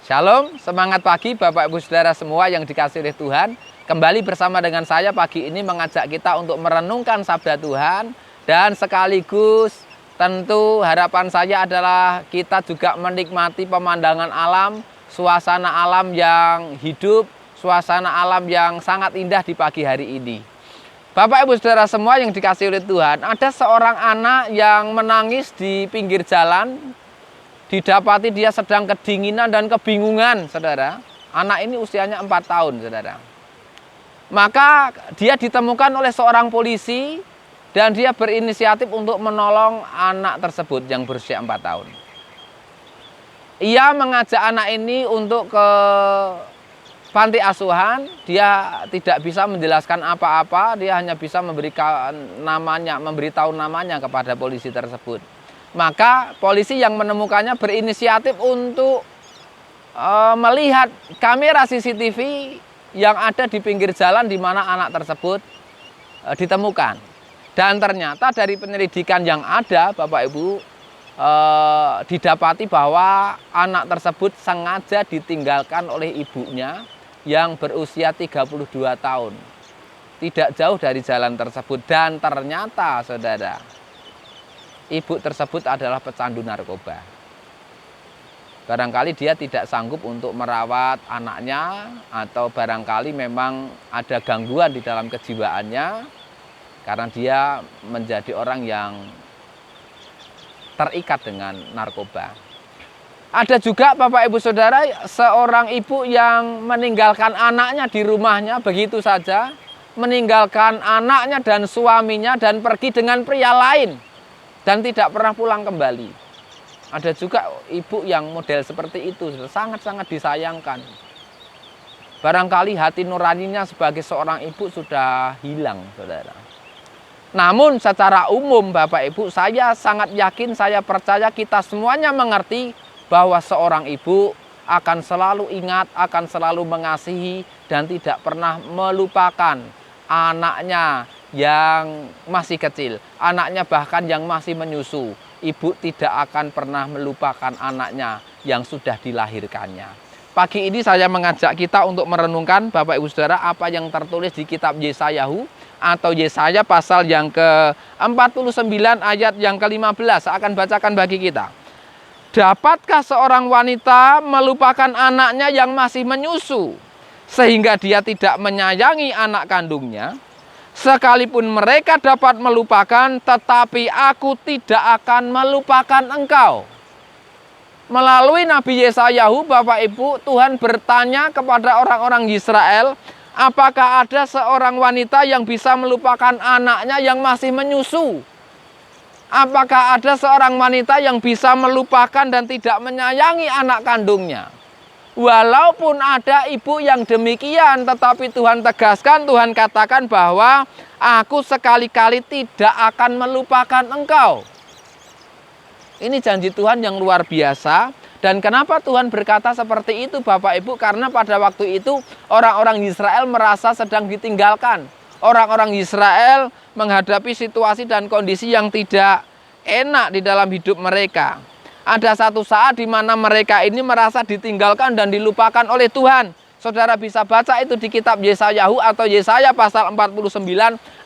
Shalom, semangat pagi Bapak Ibu Saudara semua yang dikasihi oleh Tuhan. Kembali bersama dengan saya pagi ini mengajak kita untuk merenungkan sabda Tuhan. Dan sekaligus tentu harapan saya adalah kita juga menikmati pemandangan alam, suasana alam yang hidup, suasana alam yang sangat indah di pagi hari ini. Bapak Ibu Saudara semua yang dikasihi oleh Tuhan, ada seorang anak yang menangis di pinggir jalan. Didapati dia sedang kedinginan dan kebingungan, saudara. Anak ini usianya 4 tahun, saudara. Maka dia ditemukan oleh seorang polisi dan dia berinisiatif untuk menolong anak tersebut yang berusia 4 tahun. Ia mengajak anak ini untuk ke panti asuhan. Dia tidak bisa menjelaskan apa-apa, dia hanya bisa memberitahu namanya kepada polisi tersebut. Maka polisi yang menemukannya berinisiatif untuk melihat kamera CCTV yang ada di pinggir jalan di mana anak tersebut ditemukan. Dan ternyata dari penyelidikan yang ada, Bapak Ibu, didapati bahwa anak tersebut sengaja ditinggalkan oleh ibunya yang berusia 32 tahun. Tidak jauh dari jalan tersebut. Dan ternyata, saudara, ibu tersebut adalah pecandu narkoba. Barangkali dia tidak sanggup untuk merawat anaknya, atau barangkali memang ada gangguan di dalam kejiwaannya, karena dia menjadi orang yang terikat dengan narkoba. Ada juga Bapak Ibu Saudara, seorang ibu yang meninggalkan anaknya di rumahnya begitu saja, meninggalkan anaknya dan suaminya dan pergi dengan pria lain dan tidak pernah pulang kembali. Ada juga ibu yang model seperti itu, sangat-sangat disayangkan. Barangkali hati nuraninya sebagai seorang ibu sudah hilang, saudara. Namun secara umum Bapak Ibu, saya sangat yakin, saya percaya kita semuanya mengerti bahwa seorang ibu akan selalu ingat, akan selalu mengasihi dan tidak pernah melupakan anaknya yang masih kecil, anaknya bahkan yang masih menyusu. Ibu tidak akan pernah melupakan anaknya yang sudah dilahirkannya. Pagi ini saya mengajak kita untuk merenungkan Bapak Ibu Saudara apa yang tertulis di kitab Yesayahu atau Yesaya pasal yang ke-49 ayat yang ke-15. Saya akan bacakan bagi kita. Dapatkah seorang wanita melupakan anaknya yang masih menyusu sehingga dia tidak menyayangi anak kandungnya? Sekalipun mereka dapat melupakan, tetapi aku tidak akan melupakan engkau. Melalui Nabi Yesayahu, Bapak Ibu, Tuhan bertanya kepada orang-orang Israel, apakah ada seorang wanita yang bisa melupakan anaknya yang masih menyusu? Apakah ada seorang wanita yang bisa melupakan dan tidak menyayangi anak kandungnya? Walaupun ada ibu yang demikian, tetapi Tuhan tegaskan, Tuhan katakan bahwa aku sekali-kali tidak akan melupakan engkau. Ini janji Tuhan yang luar biasa. Dan kenapa Tuhan berkata seperti itu Bapak Ibu? Karena pada waktu itu orang-orang Israel merasa sedang ditinggalkan. Orang-orang Israel menghadapi situasi dan kondisi yang tidak enak di dalam hidup mereka. Ada satu saat di mana mereka ini merasa ditinggalkan dan dilupakan oleh Tuhan. Saudara bisa baca itu di kitab Yesayahu atau Yesaya pasal 49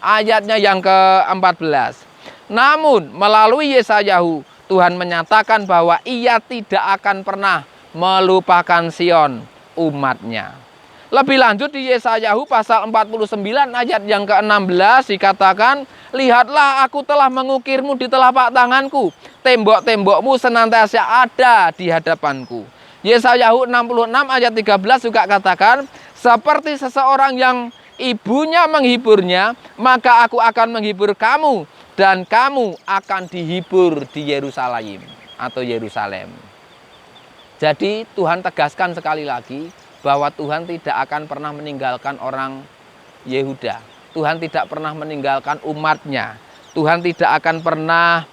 ayatnya yang ke-14. Namun melalui Yesayahu Tuhan menyatakan bahwa ia tidak akan pernah melupakan Sion, umatnya. Lebih lanjut di Yesayahu pasal 49 ayat yang ke-16 dikatakan, lihatlah aku telah mengukirmu di telapak tanganku, tembok-tembokmu senantiasa ada di hadapanku. Yesayahu 66 ayat 13 juga katakan, seperti seseorang yang ibunya menghiburnya, maka aku akan menghibur kamu dan kamu akan dihibur di Yerusalem atau Yerusalem. Jadi Tuhan tegaskan sekali lagi bahwa Tuhan tidak akan pernah meninggalkan orang Yehuda. Tuhan tidak pernah meninggalkan umatnya. Tuhan tidak akan pernah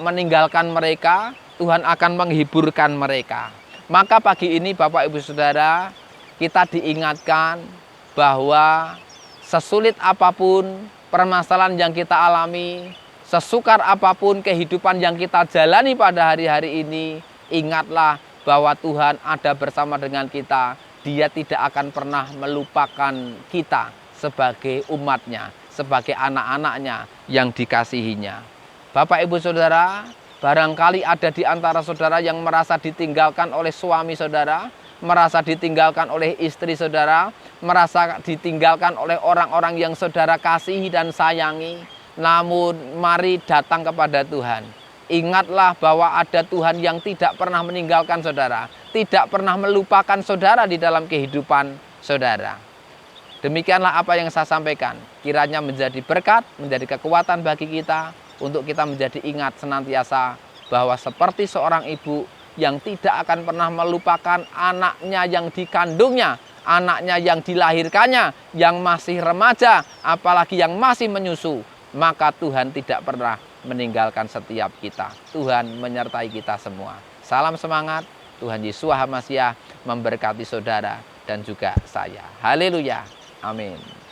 meninggalkan mereka. Tuhan akan menghiburkan mereka. Maka pagi ini Bapak Ibu Saudara, kita diingatkan bahwa sesulit apapun permasalahan yang kita alami, sesukar apapun kehidupan yang kita jalani pada hari-hari ini, ingatlah bahwa Tuhan ada bersama dengan kita. Dia tidak akan pernah melupakan kita sebagai umatnya, sebagai anak-anaknya yang dikasihinya. Bapak, Ibu, Saudara, barangkali ada di antara saudara yang merasa ditinggalkan oleh suami saudara, merasa ditinggalkan oleh istri saudara, merasa ditinggalkan oleh orang-orang yang saudara kasihi dan sayangi. Namun mari datang kepada Tuhan. Ingatlah bahwa ada Tuhan yang tidak pernah meninggalkan saudara, tidak pernah melupakan saudara di dalam kehidupan saudara. Demikianlah apa yang saya sampaikan. Kiranya menjadi berkat, menjadi kekuatan bagi kita, untuk kita menjadi ingat senantiasa bahwa seperti seorang ibu yang tidak akan pernah melupakan anaknya yang dikandungnya, anaknya yang dilahirkannya, yang masih remaja, apalagi yang masih menyusu, maka Tuhan tidak pernah meninggalkan setiap kita. Tuhan menyertai kita semua. Salam semangat, Tuhan Yesus HaMasiah memberkati saudara dan juga saya. Haleluya, amin.